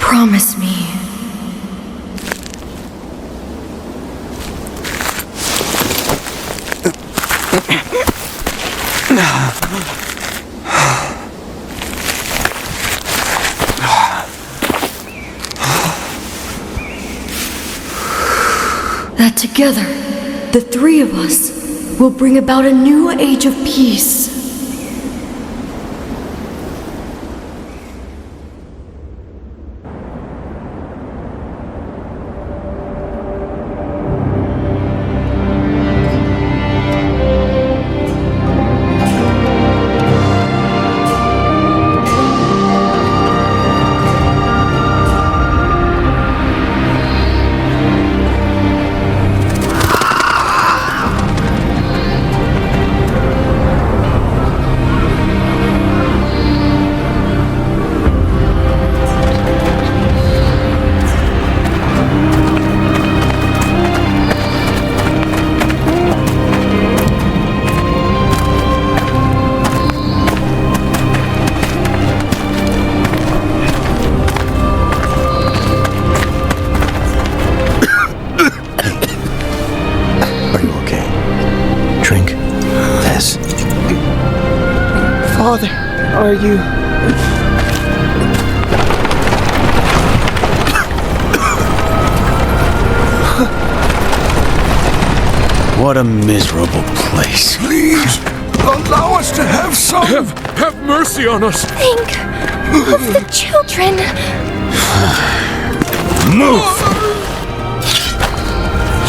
Promise me. That together, the three of us will bring about a new age of peace. Father, are you... What a miserable place. Please, allow us to have some... Have mercy on us! Think of the children! Move!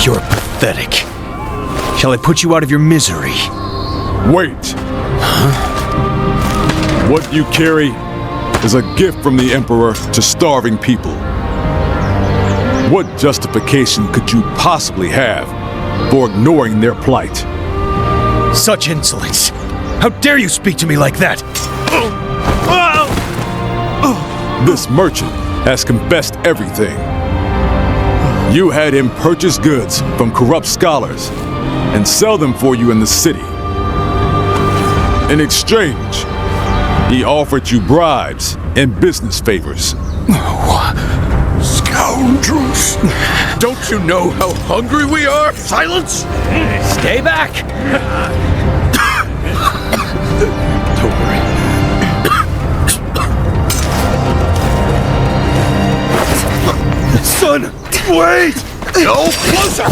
You're pathetic. Shall I put you out of your misery? Wait! What you carry is a gift from the Emperor to starving people. What justification could you possibly have for ignoring their plight? Such insolence! How dare you speak to me like that? This merchant has confessed everything. You had him purchase goods from corrupt scholars and sell them for you in the city. In exchange, he offered you bribes and business favors. Scoundrels! Don't you know how hungry we are? Silence! Stay back! Don't worry. Son, wait! No, closer!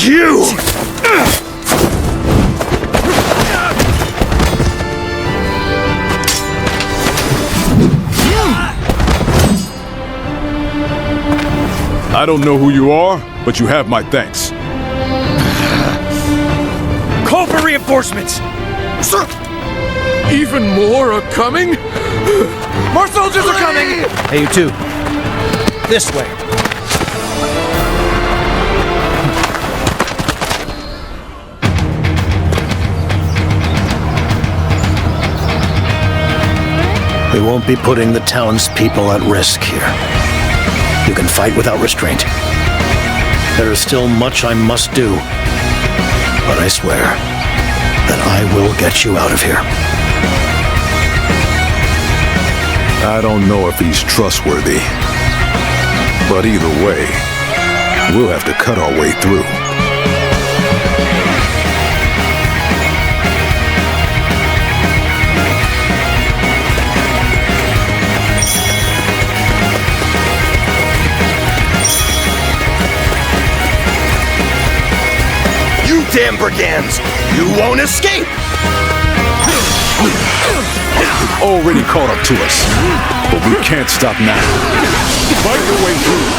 You! I don't know who you are, but you have my thanks. Call for reinforcements! Sir! Even more are coming? More soldiers are coming! Hey, you two. This way. We won't be putting the townspeople at risk here. You can fight without restraint. There is still much I must do, but I swear that I will get you out of here. I don't know if he's trustworthy, but either way, we'll have to cut our way through. Damn brigands! You won't escape! They've already caught up to us, but we can't stop now. Fight your way through.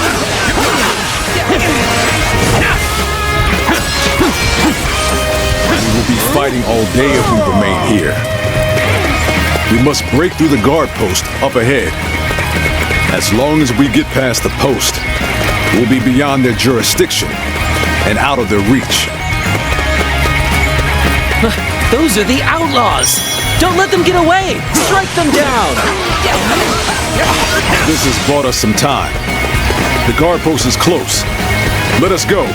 We will be fighting all day if we remain here. We must break through the guard post up ahead. As long as we get past the post, we'll be beyond their jurisdiction and out of their reach. Those are the outlaws! Don't let them get away! Strike them down! This has bought us some time. The guard post is close. Let us go.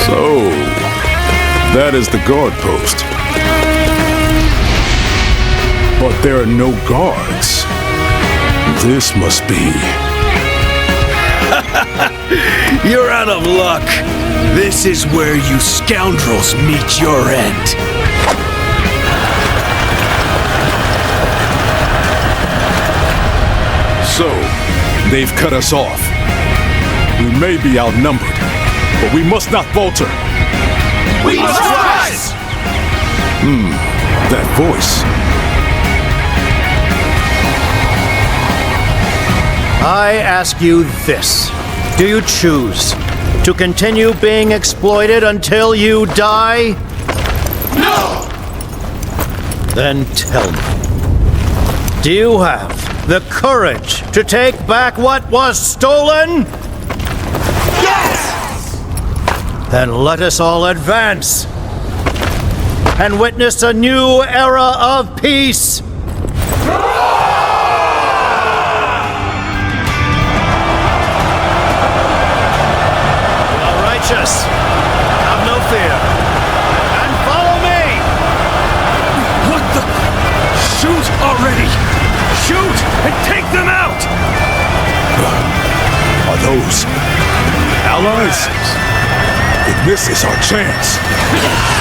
So, that is the guard post. But there are no guards. This must be... You're out of luck. This is where you scoundrels meet your end. So, they've cut us off. We may be outnumbered, but we must not falter. We must rise! That voice. I ask you this. Do you choose to continue being exploited until you die? No! Then tell me, do you have the courage to take back what was stolen? Yes! Then let us all advance and witness a new era of peace. Righteous, have no fear, and follow me! What the? Shoot already! Shoot and take them out! Are those allies? Then this is our chance.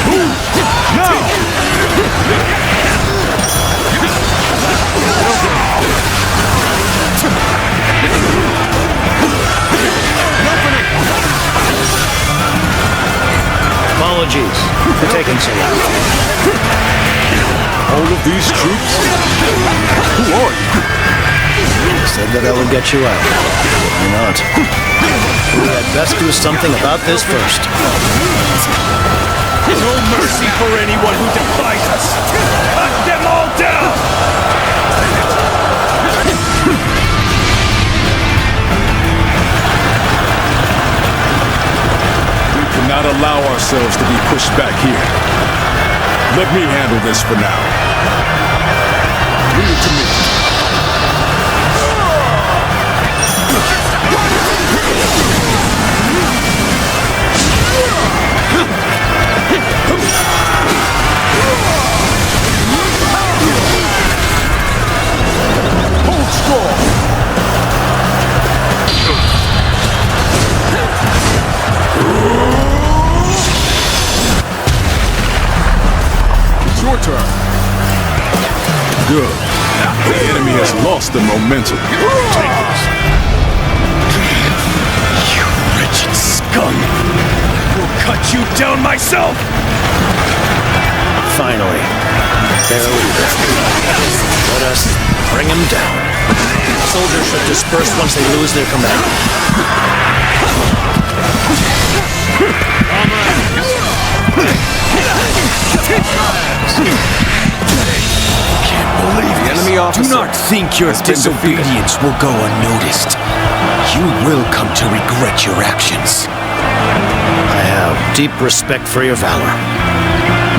Move now! Apologies for taking so long. All of these troops? Who are you? I said that I would get you out. Why not? We had best do something about this first. No mercy for anyone who defies us! Cut them all down! We cannot allow ourselves to be pushed back here. Let me handle this for now. Leave it to me. Hold strong! It's your turn. Good. The enemy has lost the momentum. Take this. You wretched scum! I will cut you down myself! Finally, their leader. Let us bring him down. Soldiers should disperse once they lose their command. Can't believe the enemy officer. Do not think your disobedience will go unnoticed. You will come to regret your actions. I have deep respect for your valor.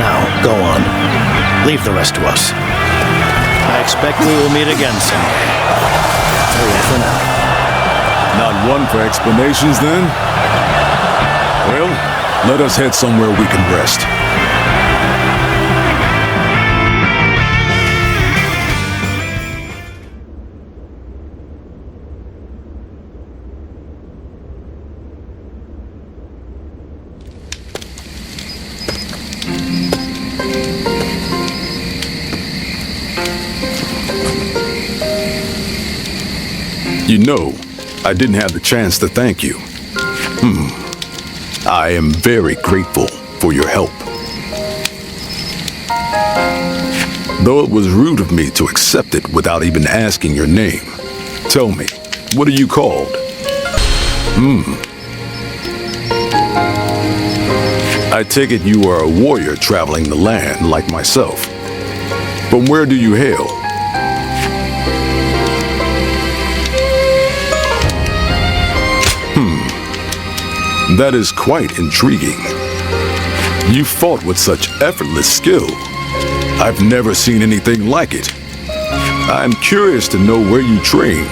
Now, go on. Leave the rest to us. I expect we will meet again someday. Farewell for now. Not one for explanations, then? Well, let us head somewhere we can rest. You know, I didn't have the chance to thank you. I am very grateful for your help. Though it was rude of me to accept it without even asking your name. Tell me, what are you called? I take it you are a warrior traveling the land like myself. From where do you hail? That is quite intriguing. You fought with such effortless skill. I've never seen anything like it. I'm curious to know where you trained.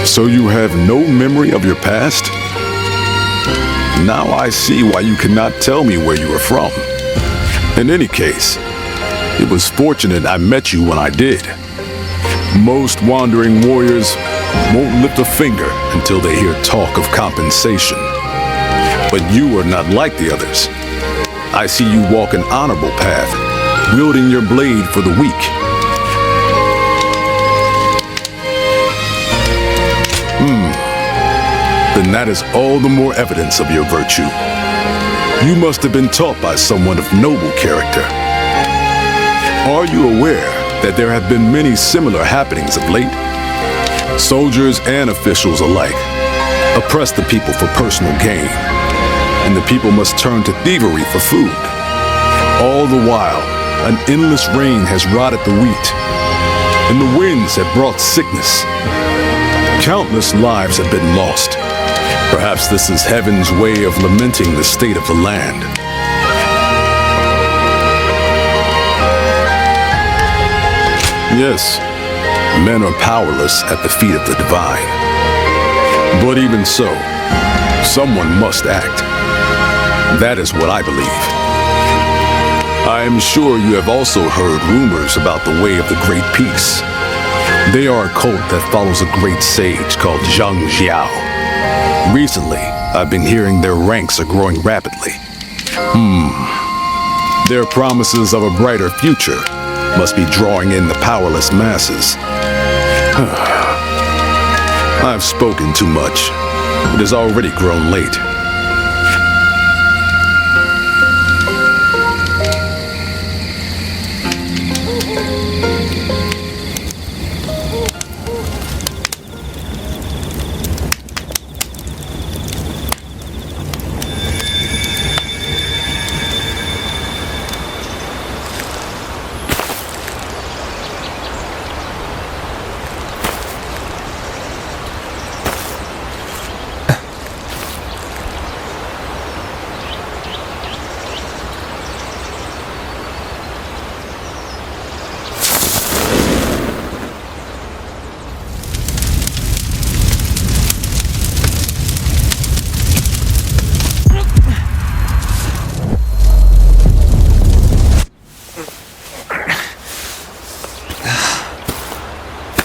So you have no memory of your past? Now I see why you cannot tell me where you are from. In any case, it was fortunate I met you when I did. Most wandering warriors won't lift a finger until they hear talk of compensation. But you are not like the others. I see you walk an honorable path, wielding your blade for the weak. Then that is all the more evidence of your virtue. You must have been taught by someone of noble character. Are you aware that there have been many similar happenings of late? Soldiers and officials alike oppress the people for personal gain, and the people must turn to thievery for food. All the while, an endless rain has rotted the wheat, and the winds have brought sickness. Countless lives have been lost. Perhaps this is heaven's way of lamenting the state of the land. Yes, men are powerless at the feet of the divine. But even so, someone must act. That is what I believe. I am sure you have also heard rumors about the way of the Great Peace. They are a cult that follows a great sage called Zhang Jiao. Recently, I've been hearing their ranks are growing rapidly. Their promises of a brighter future must be drawing in the powerless masses. I've spoken too much. It has already grown late.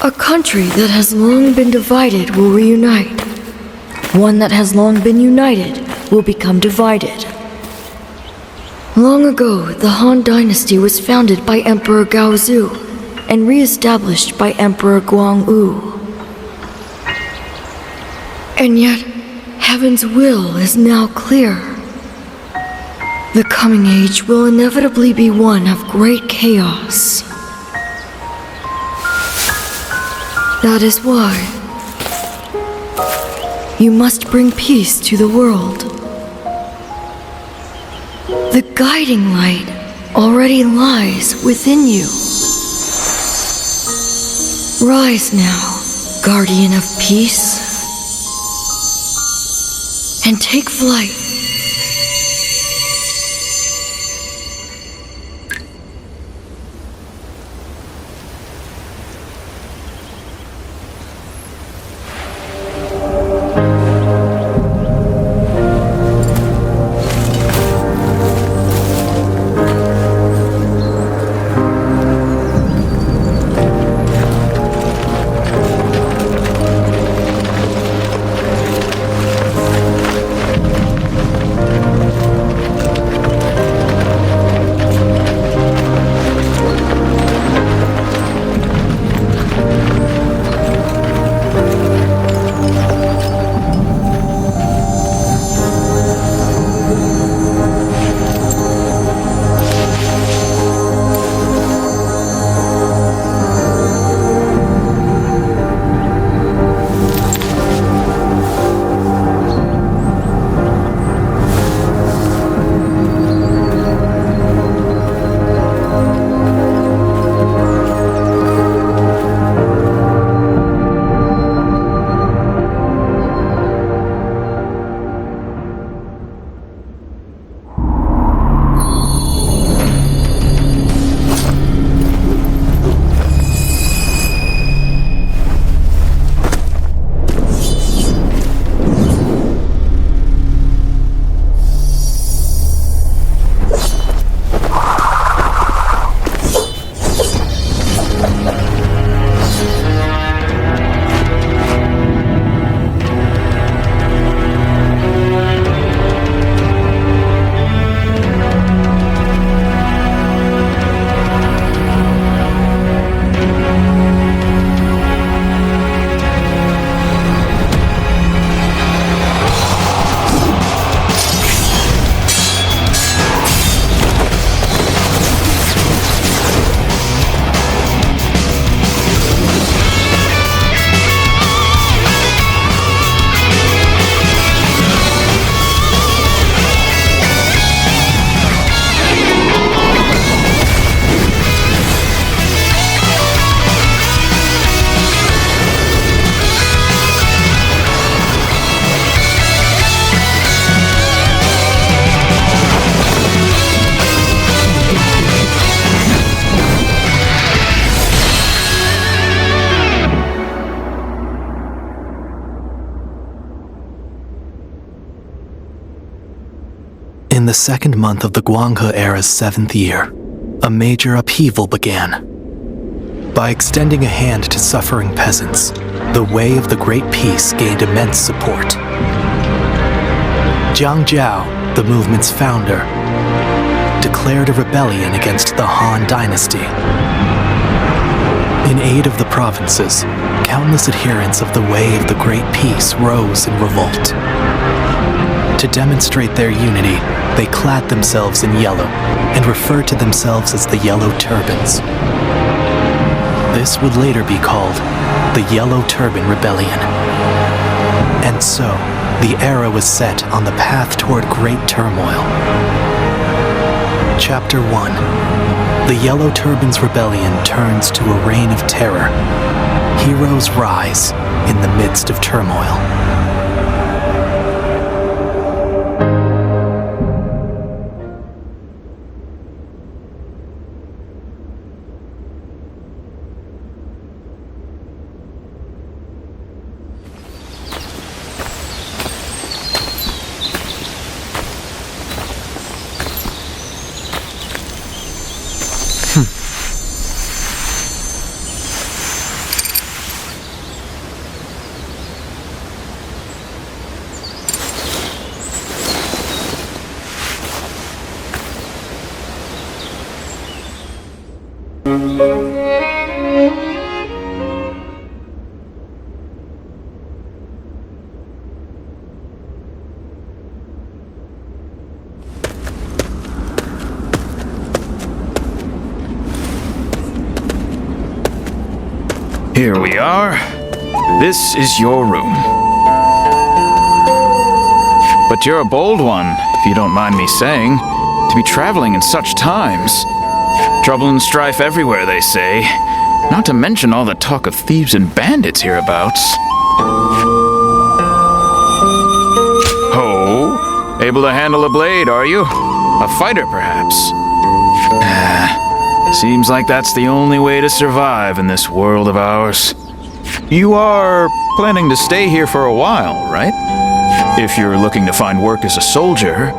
A country that has long been divided will reunite. One that has long been united will become divided. Long ago, the Han Dynasty was founded by Emperor Gaozu and re-established by Emperor Guangwu. And yet, heaven's will is now clear. The coming age will inevitably be one of great chaos. That is why you must bring peace to the world. The guiding light already lies within you. Rise now, guardian of peace, and take flight. the second month of the Guanghe era's 7th year, a major upheaval began. By extending a hand to suffering peasants, the way of the Great Peace gained immense support. Jiang Jiao, the movement's founder, declared a rebellion against the Han Dynasty. In aid of the provinces, countless adherents of the way of the Great Peace rose in revolt. To demonstrate their unity, they clad themselves in yellow and referred to themselves as the Yellow Turbans. This would later be called the Yellow Turban Rebellion. And so, the era was set on the path toward great turmoil. Chapter 1. The Yellow Turbans Rebellion turns to a reign of terror. Heroes rise in the midst of turmoil. Here we are. This is your room. But you're a bold one, if you don't mind me saying, to be traveling in such times. Trouble and strife everywhere, they say. Not to mention all the talk of thieves and bandits hereabouts. Ho! Able to handle a blade, are you? A fighter, perhaps? Seems like that's the only way to survive in this world of ours. You are planning to stay here for a while, right? If you're looking to find work as a soldier,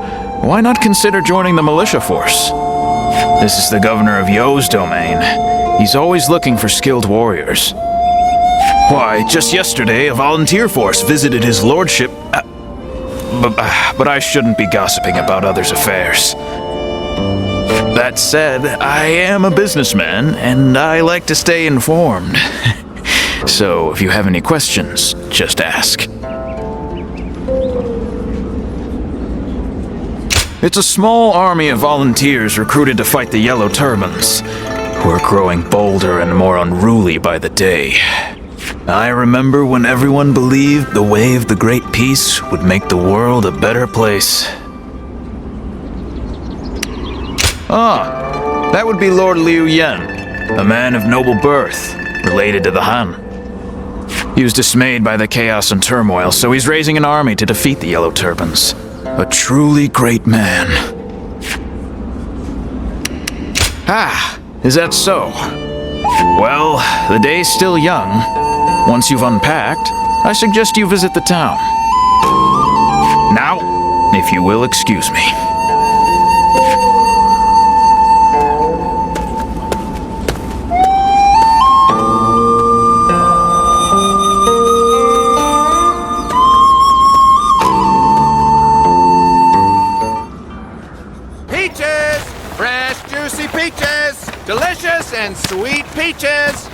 why not consider joining the militia force? This is the governor of You's domain. He's always looking for skilled warriors. Why, just yesterday, a volunteer force visited his lordship. But I shouldn't be gossiping about others' affairs. That said, I am a businessman, and I like to stay informed. So, if you have any questions, just ask. It's a small army of volunteers recruited to fight the Yellow Turbans, who are growing bolder and more unruly by the day. I remember when everyone believed the way of the Great Peace would make the world a better place. Ah, that would be Lord Liu Yen, a man of noble birth, related to the Han. He was dismayed by the chaos and turmoil, so he's raising an army to defeat the Yellow Turbans. A truly great man. Ah, is that so? Well, the day's still young. Once you've unpacked, I suggest you visit the town. Now, if you will excuse me. Delicious and sweet peaches!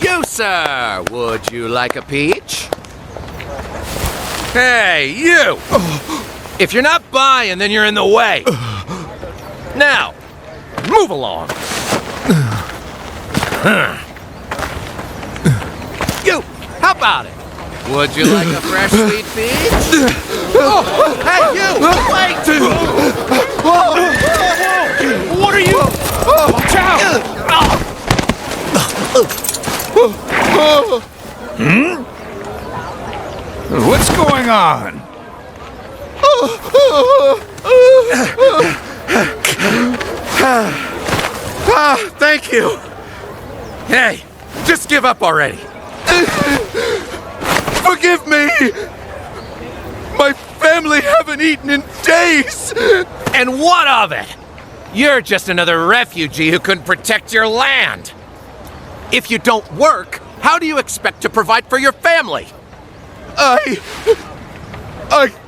You, sir, would you like a peach? Hey, you! If you're not buying, then you're in the way. Now, move along. You, how about it? Would you like a fresh sweet peach? Oh, hey, you! Wait! What are you? Watch out! What's going on? Thank you. Hey, just give up already. Forgive me. My family haven't eaten in days. And what of it? You're just another refugee who couldn't protect your land. If you don't work, how do you expect to provide for your family? I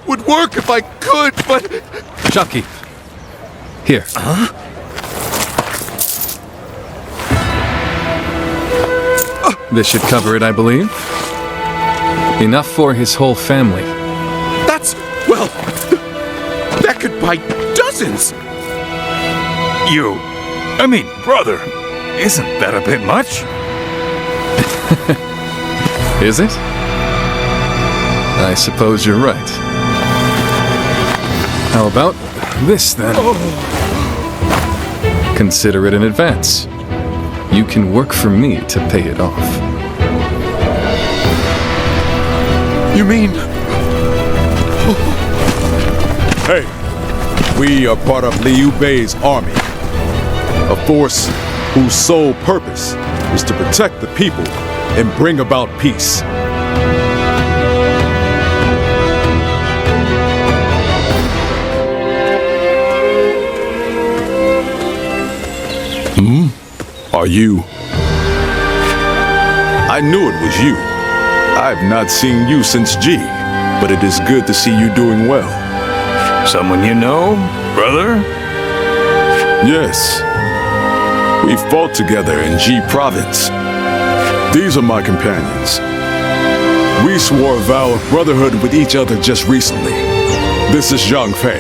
would work if I could, but... Shopkeep. Here. This should cover it, I believe. Enough for his whole family. That's... well... that could buy dozens! Brother, isn't that a bit much? Is it? I suppose you're right. How about this, then? Consider it in advance. You can work for me to pay it off. You mean... Hey, we are part of Liu Bei's army. A force whose sole purpose is to protect the people and bring about peace. Are you? I knew it was you. I've not seen you since G, but it is good to see you doing well. Someone you know, brother? Yes. We fought together in G province. These are my companions. We swore a vow of brotherhood with each other just recently. This is Zhang Fei.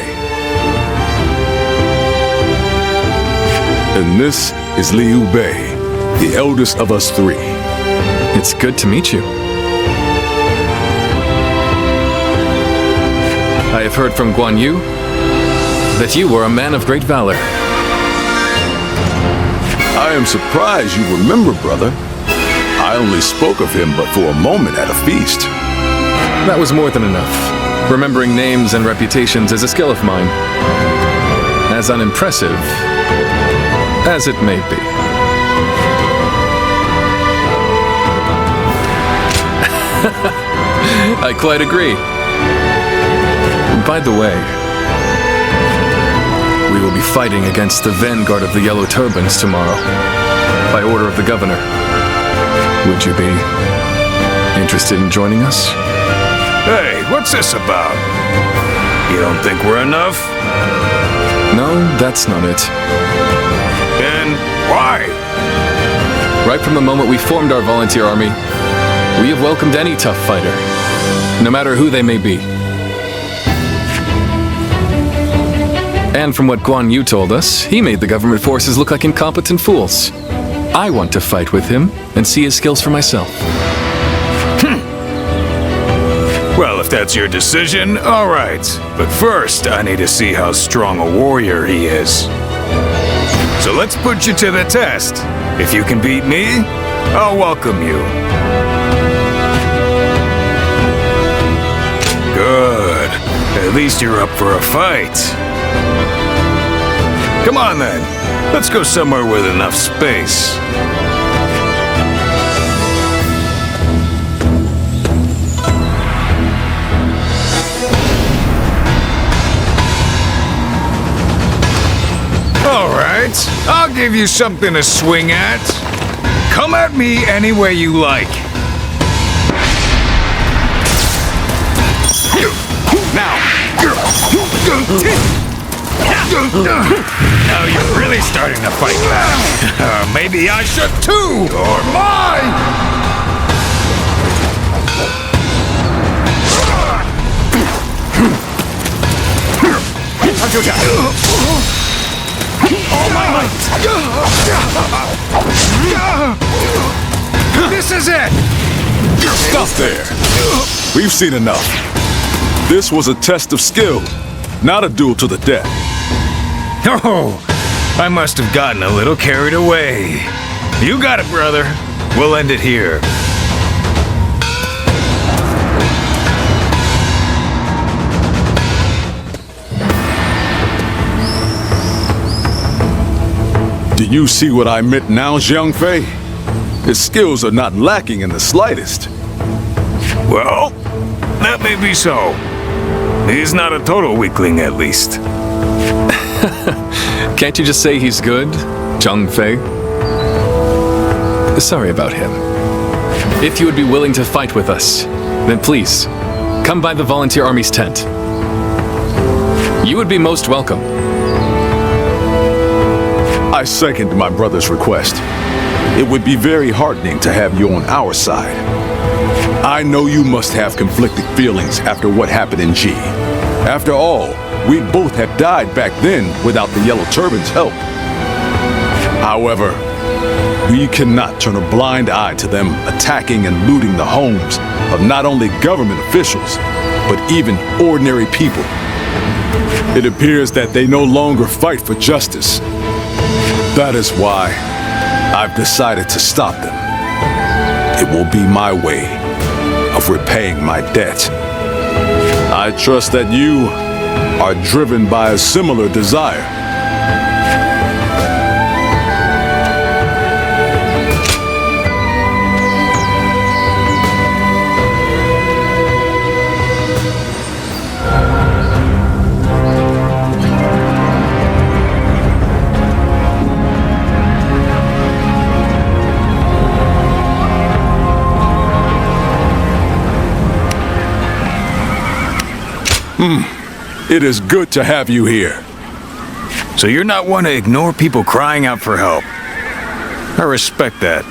And this is Liu Bei, the eldest of us three. It's good to meet you. I have heard from Guan Yu that you were a man of great valor. I am surprised you remember, brother. I only spoke of him but for a moment at a feast. That was more than enough. Remembering names and reputations is a skill of mine. As unimpressive as it may be. I quite agree. By the way, we will be fighting against the vanguard of the Yellow Turbans tomorrow, by order of the governor. Would you be interested in joining us? Hey, what's this about? You don't think we're enough? No, that's not it. Then why? Right from the moment we formed our volunteer army, we have welcomed any tough fighter, no matter who they may be. And from what Guan Yu told us, he made the government forces look like incompetent fools. I want to fight with him and see his skills for myself. Well, if that's your decision, all right. But first, I need to see how strong a warrior he is. So let's put you to the test. If you can beat me, I'll welcome you. Good. At least you're up for a fight. Come on then. Let's go somewhere with enough space. All right, I'll give you something to swing at. Come at me any way you like. Now you're really starting to fight back. Maybe I should too. You're mine! All my might! This is it! Stop there! We've seen enough. This was a test of skill, not a duel to the death. Oh, I must have gotten a little carried away. You got it, brother. We'll end it here. Do you see what I meant now, Zhang Fei? His skills are not lacking in the slightest. Well, that may be so. He's not a total weakling, at least. Can't you just say he's good, Zhang Fei? Sorry about him. If you would be willing to fight with us, then please, come by the Volunteer Army's tent. You would be most welcome. I second my brother's request. It would be very heartening to have you on our side. I know you must have conflicted feelings after what happened in G. After all, we both have died back then without the Yellow Turban's help. However, we cannot turn a blind eye to them attacking and looting the homes of not only government officials, but even ordinary people. It appears that they no longer fight for justice. That is why I've decided to stop them. It will be my way of repaying my debt. I trust that you are driven by a similar desire. It is good to have you here. So you're not one to ignore people crying out for help. I respect that.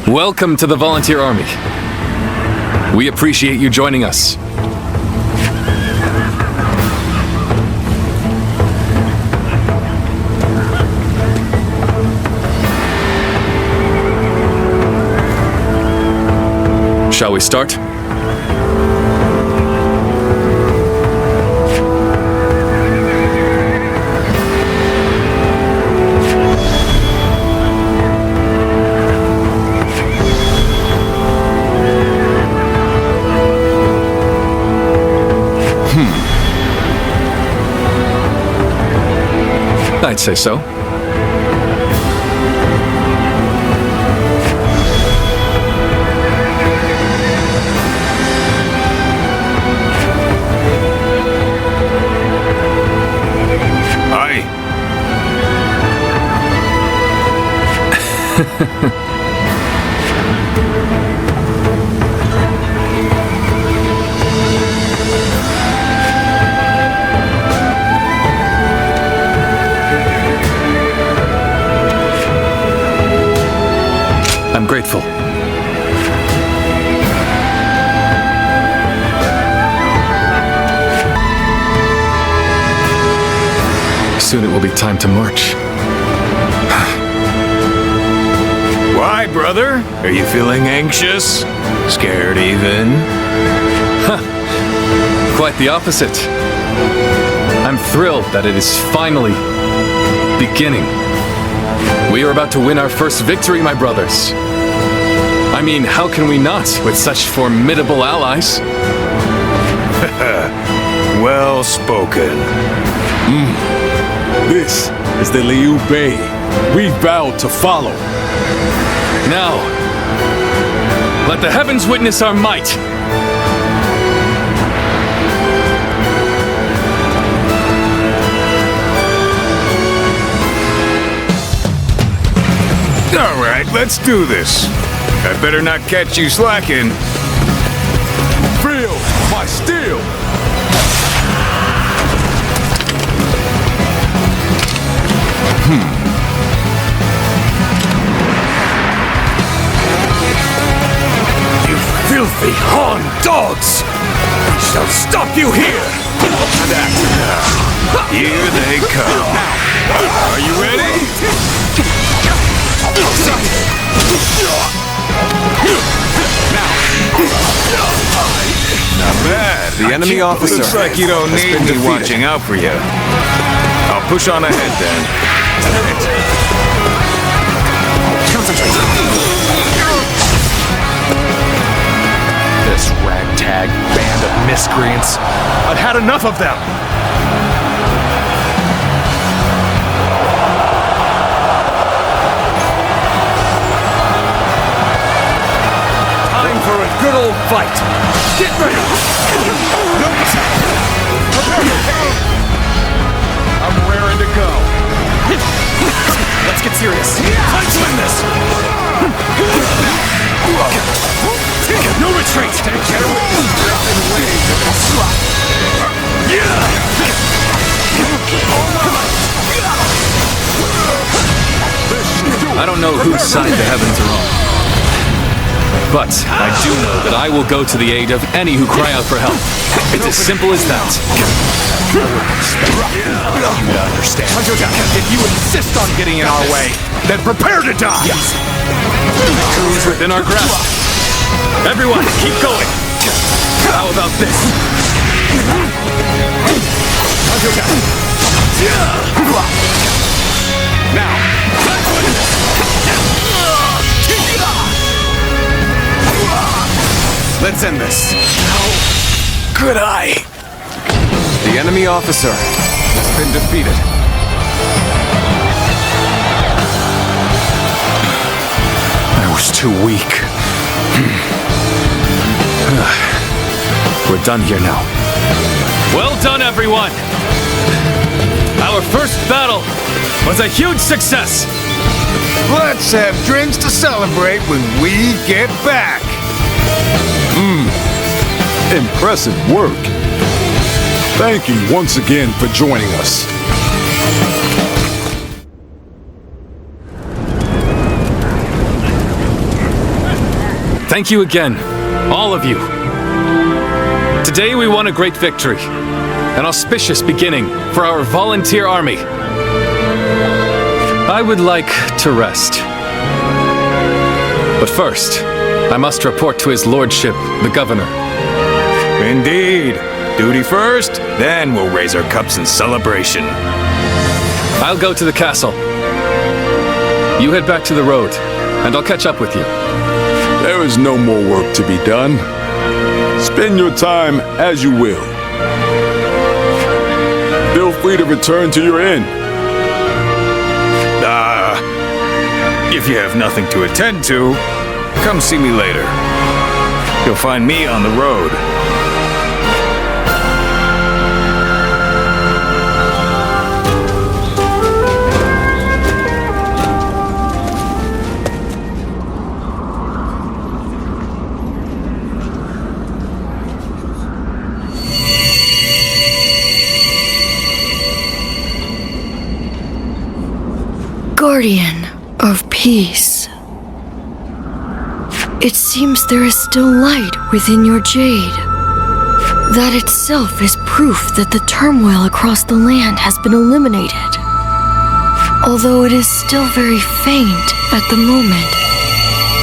Welcome to the Volunteer Army. We appreciate you joining us. Shall we start? I'd say so. Aye. I'm grateful. Soon it will be time to march. Why, brother? Are you feeling anxious? Scared even? Quite the opposite. I'm thrilled that it is finally beginning. We are about to win our first victory, my brothers. I mean, how can we not, with such formidable allies? Well spoken. This is the Liu Bei we vowed to follow. Now, let the heavens witness our might. All right, let's do this. I better not catch you slacking. Feel my steel! You filthy Han dogs! We shall stop you here! Here they come. Are you ready? Not bad. The enemy officer Looks like you don't need me watching out for you. I'll push on ahead then. This ragtag band of miscreants. I've had enough of them. Time for a good old fight. Get ready. I'm raring to go. Let's get serious. Let's win this! No retreat! Get away! I don't know whose side the heavens are on. But I do know that I will go to the aid of any who cry out for help. It's as simple as that. You to understand. If you insist on getting in our way, then prepare to die! Victory is within our grasp. Everyone, keep going! How about this? Now, let's end this. How could I? The enemy officer has been defeated. I was too weak. We're done here now. Well done, everyone! Our first battle was a huge success! Let's have drinks to celebrate when we get back. Impressive work. Thank you once again for joining us. Thank you again, all of you. Today we won a great victory, an auspicious beginning for our volunteer army. I would like to rest. But first, I must report to His Lordship, the Governor. Indeed. Duty first, then we'll raise our cups in celebration. I'll go to the castle. You head back to the road, and I'll catch up with you. There is no more work to be done. Spend your time as you will. Feel free to return to your inn. If you have nothing to attend to, come see me later. You'll find me on the road. Guardian of peace. It seems there is still light within your jade. That itself is proof that the turmoil across the land has been eliminated. Although it is still very faint at the moment,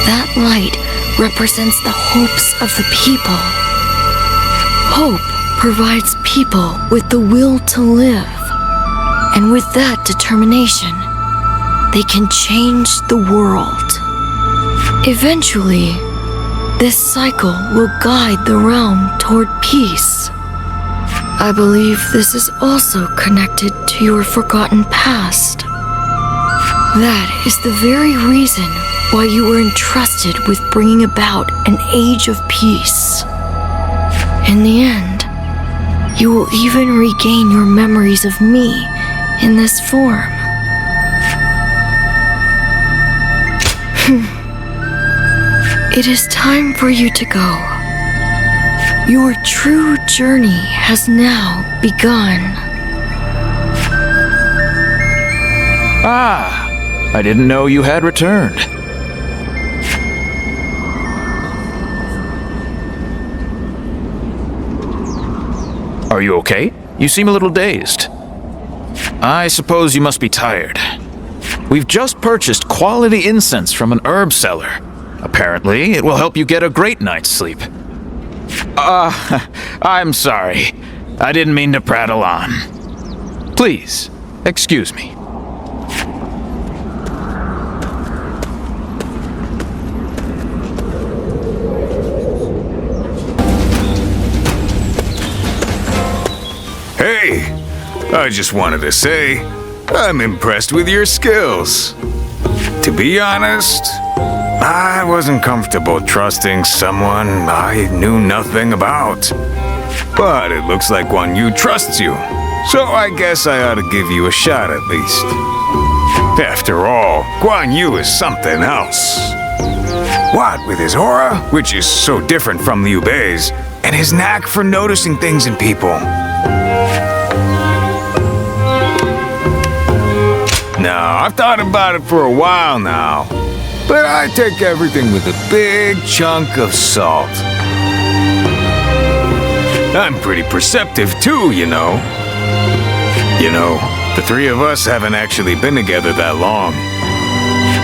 that light represents the hopes of the people. Hope provides people with the will to live, and with that determination, they can change the world. Eventually, this cycle will guide the realm toward peace. I believe this is also connected to your forgotten past. That is the very reason why you were entrusted with bringing about an age of peace. In the end, you will even regain your memories of me in this form. It is time for you to go. Your true journey has now begun. Ah, I didn't know you had returned. Are you okay? You seem a little dazed. I suppose you must be tired. We've just purchased quality incense from an herb seller. Apparently, it will help you get a great night's sleep. I'm sorry. I didn't mean to prattle on. Please, excuse me. Hey, I just wanted to say, I'm impressed with your skills. To be honest, I wasn't comfortable trusting someone I knew nothing about. But it looks like Guan Yu trusts you, so I guess I ought to give you a shot at least. After all, Guan Yu is something else. What with his aura, which is so different from Liu Bei's, and his knack for noticing things in people. Now, I've thought about it for a while now, but I take everything with a big chunk of salt. I'm pretty perceptive too, you know. You know, the three of us haven't actually been together that long.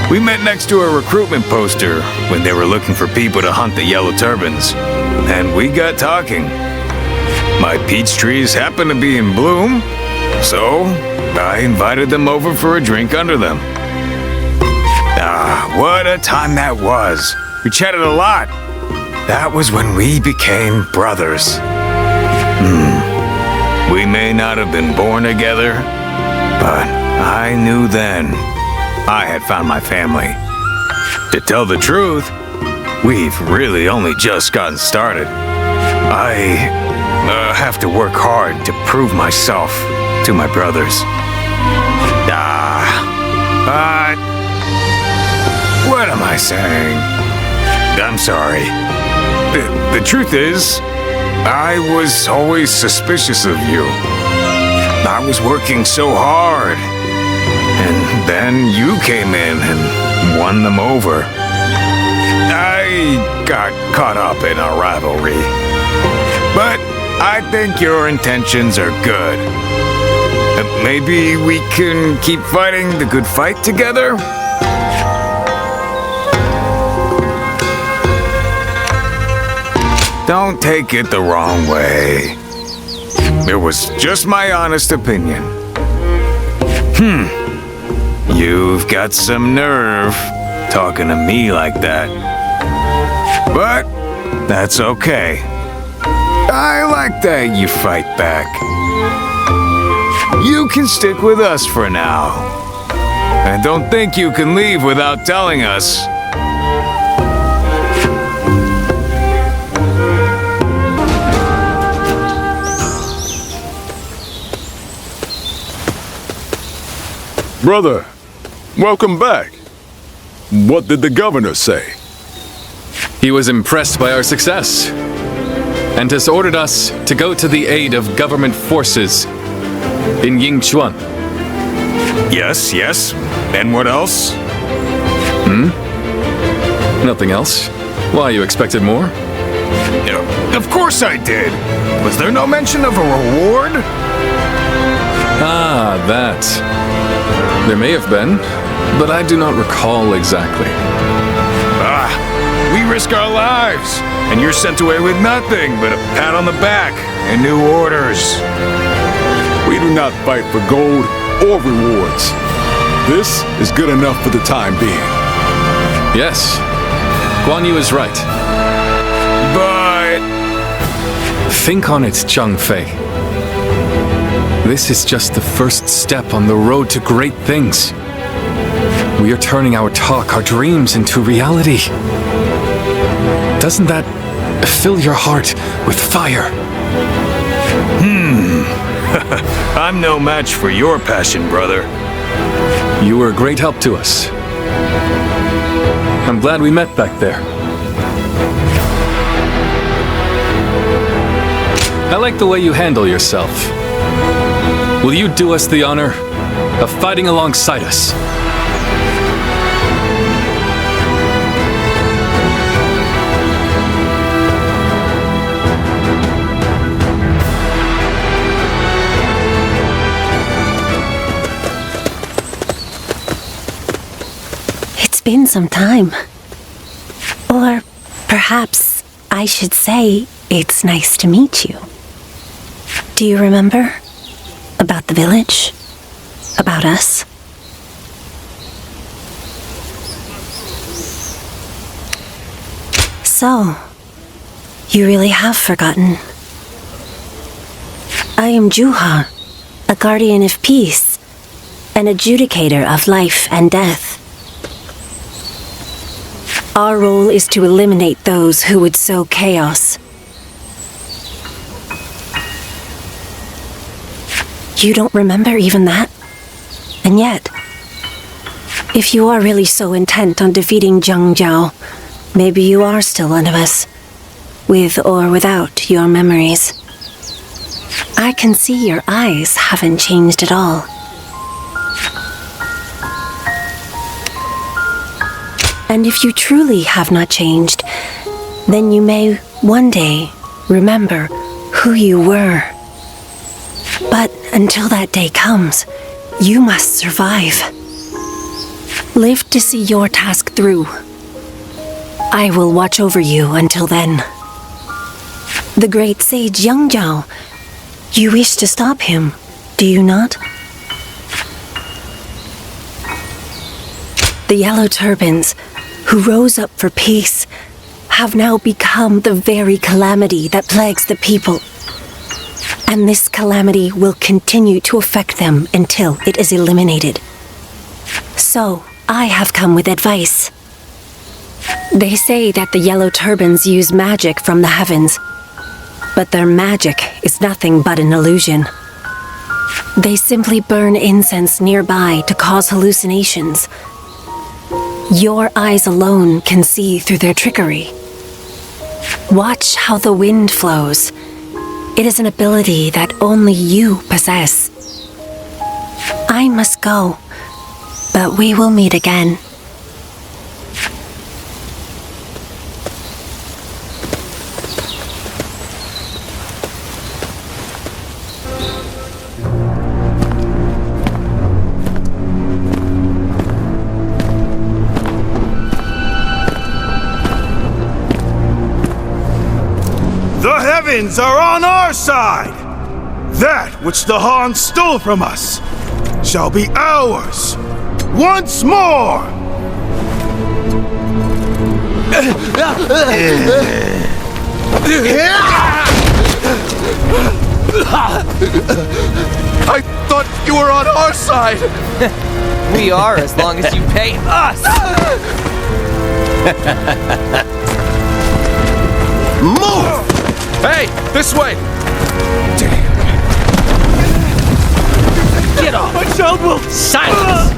We met next to a recruitment poster when they were looking for people to hunt the yellow turbans, and we got talking. My peach trees happened to be in bloom, so I invited them over for a drink under them. Ah, what a time that was. We chatted a lot. That was when we became brothers. We may not have been born together, but I knew then I had found my family. To tell the truth, we've really only just gotten started. I have to work hard to prove myself to my brothers. What am I saying? I'm sorry. The truth is, I was always suspicious of you. I was working so hard. And then you came in and won them over. I got caught up in our rivalry. But I think your intentions are good. Maybe we can keep fighting the good fight together? Don't take it the wrong way. It was just my honest opinion. You've got some nerve talking to me like that. But that's okay. I like that you fight back. You can stick with us for now. And don't think you can leave without telling us. Brother, welcome back. What did the governor say? He was impressed by our success and has ordered us to go to the aid of government forces in Yingchuan. Yes, yes. And what else? Nothing else. Why, you expected more? Of course I did. Was there no mention of a reward? Ah, that. There may have been, but I do not recall exactly. We risk our lives, and you're sent away with nothing but a pat on the back and new orders. We do not fight for gold or rewards. This is good enough for the time being. Yes, Guan Yu is right. But... Think on it, Zhang Fei. This is just the first step on the road to great things. We are turning our talk, our dreams into reality. Doesn't that fill your heart with fire? I'm no match for your passion, brother. You were a great help to us. I'm glad we met back there. I like the way you handle yourself. Will you do us the honor of fighting alongside us? It's been some time. Or perhaps I should say it's nice to meet you. Do you remember? About the village? About us? So, you really have forgotten. I am Juha, a guardian of peace, an adjudicator of life and death. Our role is to eliminate those who would sow chaos. You don't remember even that? And yet, If you are really so intent on defeating Zhang Zhao, maybe you are still one of us, with or without your memories. I can see your eyes haven't changed at all. And if you truly have not changed, then you may one day remember who you were. But until that day comes, you must survive. Live to see your task through. I will watch over you until then. The great sage Yang Zhao, you wish to stop him, do you not? The Yellow Turbans, who rose up for peace, have now become the very calamity that plagues the people. And this calamity will continue to affect them until it is eliminated. So, I have come with advice. They say that the Yellow Turbans use magic from the heavens, but their magic is nothing but an illusion. They simply burn incense nearby to cause hallucinations. Your eyes alone can see through their trickery. Watch how the wind flows. It is an ability that only you possess. I must go, but we will meet again. The heavens are on our side! That which the Han stole from us shall be ours once more! I thought you were on our side! We are, as long as you pay us! Move! Hey, this way! Get off! My child will... Silence!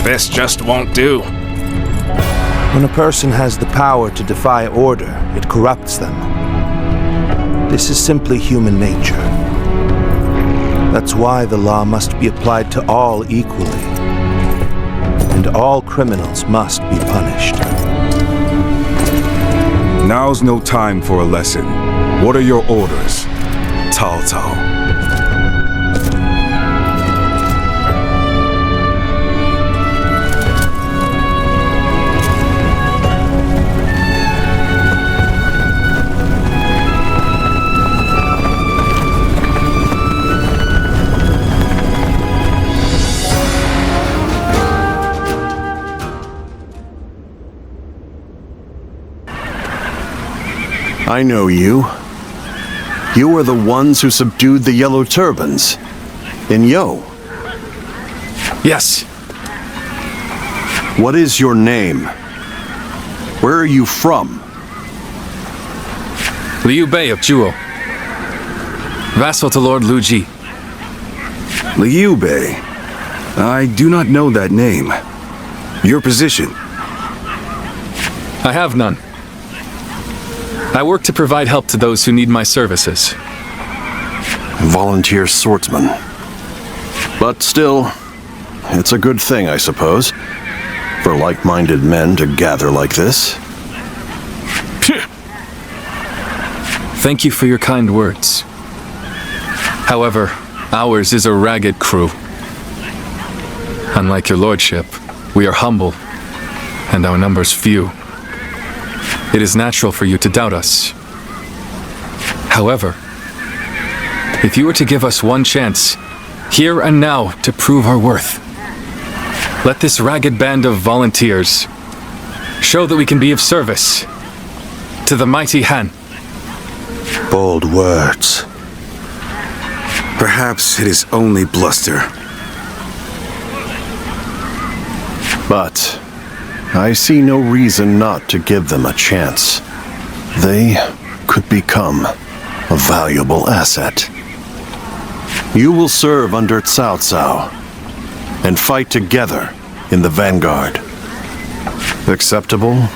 This just won't do. When a person has the power to defy order, it corrupts them. This is simply human nature. That's why the law must be applied to all equally. And all criminals must be punished. Now's no time for a lesson. What are your orders, Cao Cao? I know you. You are the ones who subdued the Yellow Turbans in Yo. Yes. What is your name? Where are you from? Liu Bei of Zhuo. Vassal to Lord Lu Ji. Liu Bei. I do not know that name. Your position? I have none. I work to provide help to those who need my services. Volunteer swordsman. But still, it's a good thing, I suppose, for like-minded men to gather like this. Thank you for your kind words. However, ours is a ragged crew. Unlike your lordship, we are humble, and our numbers few. It is natural for you to doubt us. However, if you were to give us one chance, here and now, to prove our worth, let this ragged band of volunteers show that we can be of service to the mighty Han. Bold words. Perhaps it is only bluster. But I see no reason not to give them a chance. They could become a valuable asset. You will serve under Cao Cao and fight together in the vanguard. Acceptable?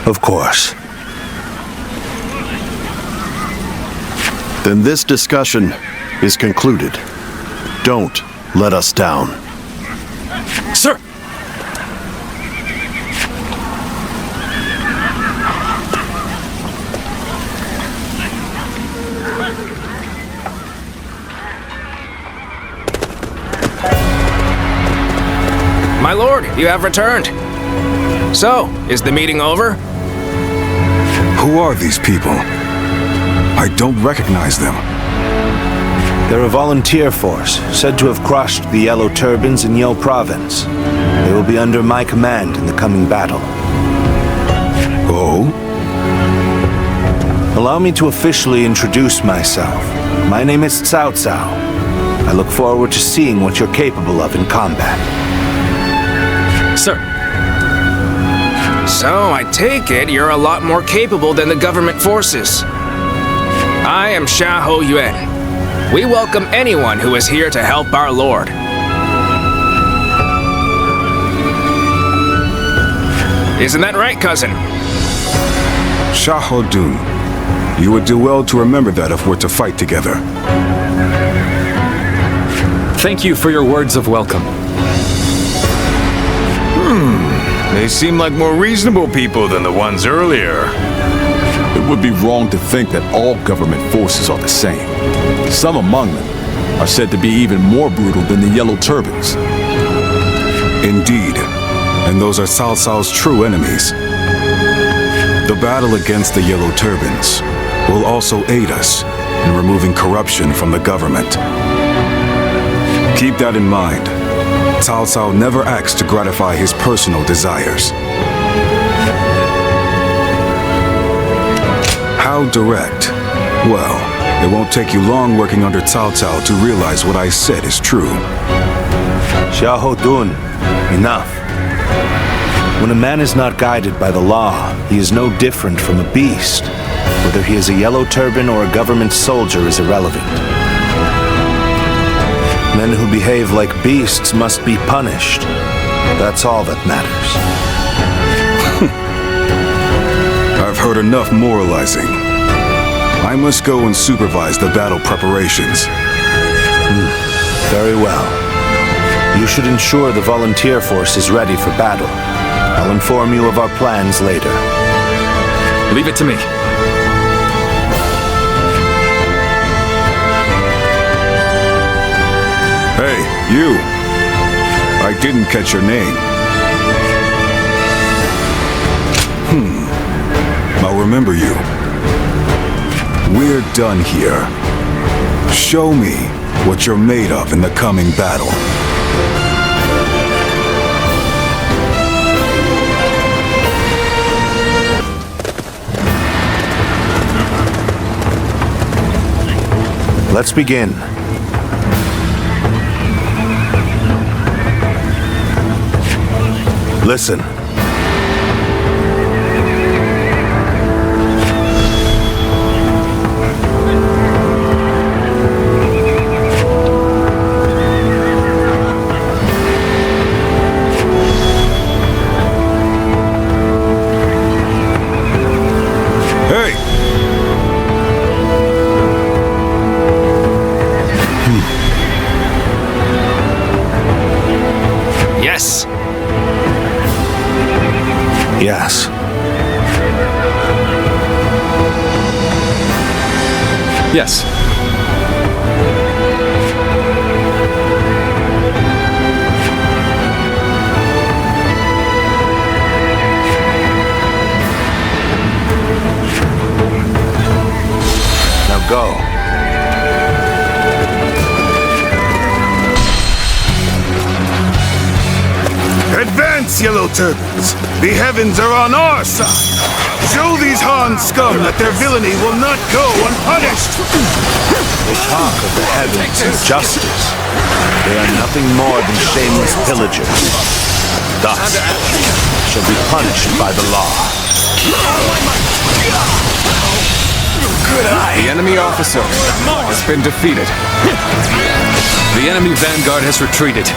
Of course. Then this discussion is concluded. Don't let us down. Sir! My lord, you have returned. So, is the meeting over? Who are these people? I don't recognize them. They're a volunteer force, said to have crushed the Yellow Turbans in Yeo Province. They will be under my command in the coming battle. Oh? Allow me to officially introduce myself. My name is Cao Cao. I look forward to seeing what you're capable of in combat. Sir. So, I take it you're a lot more capable than the government forces. I am Xiahou Yuan. We welcome anyone who is here to help our lord. Isn't that right, cousin? Xiahou Dun. You would do well to remember that if we're to fight together. Thank you for your words of welcome. They seem like more reasonable people than the ones earlier. It would be wrong to think that all government forces are the same. Some among them are said to be even more brutal than the Yellow Turbans. Indeed, and those are Cao Cao's true enemies. The battle against the Yellow Turbans will also aid us in removing corruption from the government. Keep that in mind. Cao Cao never acts to gratify his personal desires. How direct? Well, it won't take you long working under Cao Cao to realize what I said is true. Xiahou Dun, enough. When a man is not guided by the law, he is no different from a beast. Whether he is a Yellow Turban or a government soldier is irrelevant. Men who behave like beasts must be punished. That's all that matters. I've heard enough moralizing. I must go and supervise the battle preparations. Very well. You should ensure the volunteer force is ready for battle. I'll inform you of our plans later. Leave it to me. Hey, you! I didn't catch your name. I'll remember you. We're done here. Show me what you're made of in the coming battle. Let's begin. Listen. Hey! Yes. Yes. Yes. Now go. Advance, Yellow Turbans! The heavens are on our side! Show these Han scum that their villainy will not go unpunished! They talk of the heavens and justice. They are nothing more than shameless pillagers. Thus, shall be punished by the law. The enemy officer has been defeated. The enemy vanguard has retreated.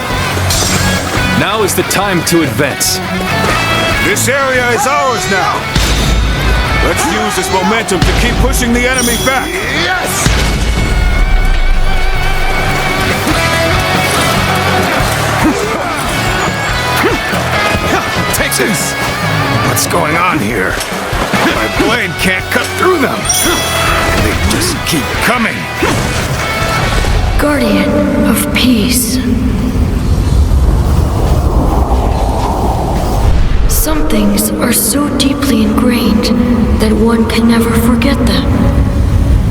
Now is the time to advance. This area is ours now. Let's use this momentum to keep pushing the enemy back. Yes! Take this! What's going on here? My blade can't cut through them. They just keep coming. Guardian of peace. Some things are so deeply ingrained that one can never forget them.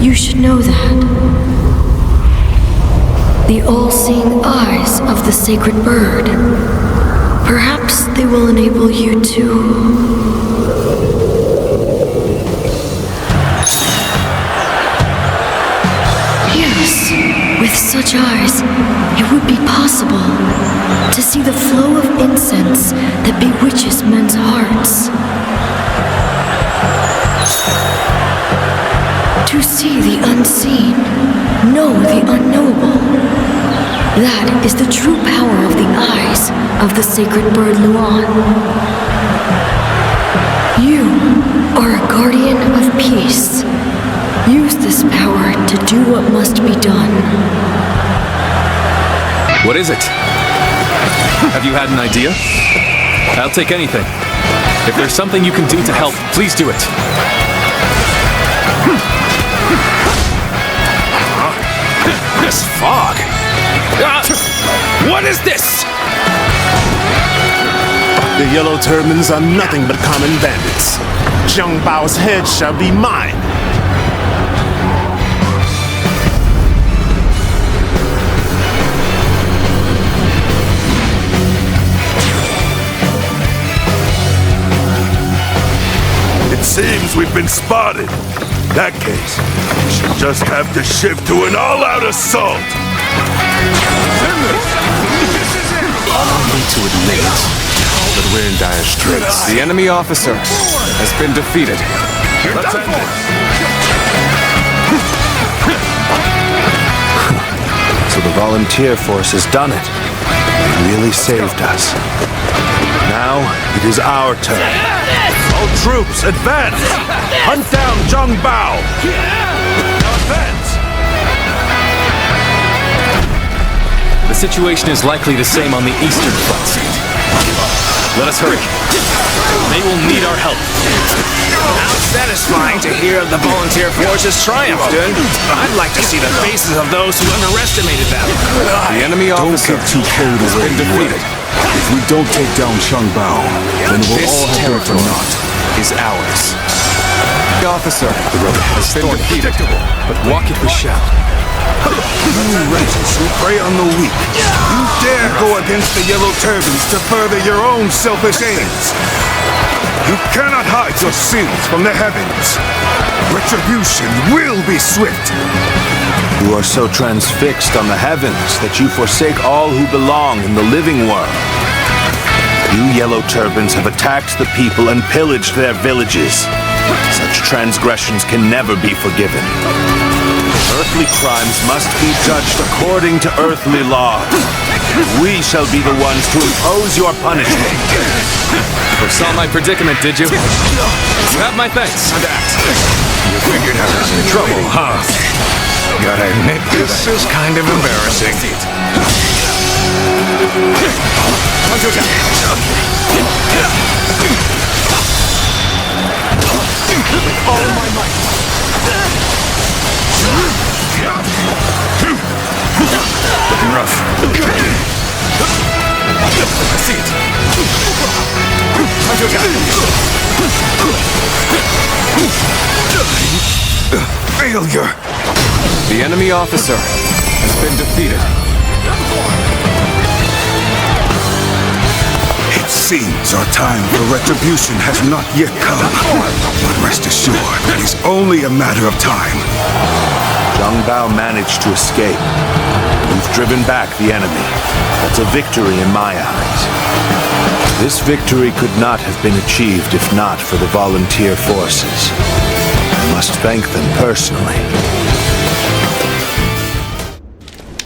You should know that. The all-seeing eyes of the sacred bird. Perhaps they will enable you to... Yes, with such eyes, it would be possible to see the flow of incense that bewitches men's hearts. To see the unseen, know the unknowable. That is the true power of the eyes of the sacred bird Luan. You are a guardian of peace. Use this power to do what must be done. What is it? Have you had an idea? I'll take anything. If there's something you can do to help, please do it. This fog! What is this? The yellow turbans are nothing but common bandits. Zhang Bao's head shall be mine. It seems we've been spotted. That case, we should just have to shift to an all-out assault. Allow me to admit that we're in dire straits. The enemy officer has been defeated. Let's end it. So the volunteer force has done it. They really saved us. Now it is our turn. All troops, advance! Hunt down Zhang Bao! Now advance! The situation is likely the same on the eastern front. Let us hurry. They will need our help. How satisfying to hear of the volunteer force's triumph, dude. I'd like to see the faces of those who underestimated them. The enemy officer Don't get too carried has away. been defeated. If we don't take down Zhang Bao, then we'll This all have it for territory naught. is ours. The officer has been defeated, but walk it we shall. You wretches who prey on the weak, you dare go against the yellow turbans to further your own selfish aims. You cannot hide your sins from the heavens. Retribution will be swift. You are so transfixed on the heavens that you forsake all who belong in the living world. You yellow turbans have attacked the people and pillaged their villages. Such transgressions can never be forgiven. Earthly crimes must be judged according to earthly laws. We shall be the ones to impose your punishment. Foresaw my predicament, did you? You have my thanks. You figured I was in trouble, huh? Gotta admit, this is kind of embarrassing. All my might! Looking rough. I see it! Failure! The enemy officer has been defeated. It seems our time for retribution has not yet come. But rest assured, it is only a matter of time. Zhang Bao managed to escape. We've driven back the enemy. That's a victory in my eyes. This victory could not have been achieved if not for the volunteer forces. I must thank them personally.